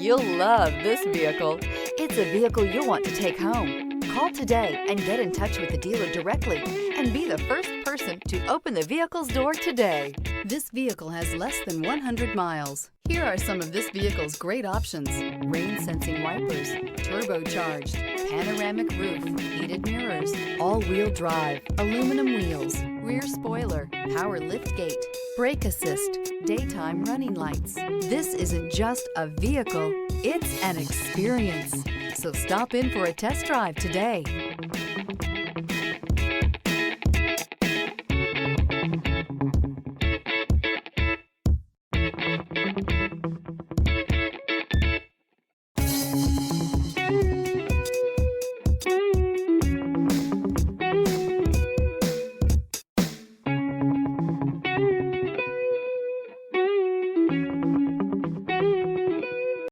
You'll love this vehicle. It's a vehicle you'll want to take home. Call today and get in touch with the dealer directly and be the first person to open the vehicle's door today. This vehicle has less than 100 miles. Here are some of this vehicle's great options: rain sensing wipers, turbocharged, panoramic roof, heated mirrors, all-wheel drive, aluminum wheels, rear spoiler, power liftgate, brake assist, daytime running lights. This isn't just a vehicle, it's an experience. So stop in for a test drive today.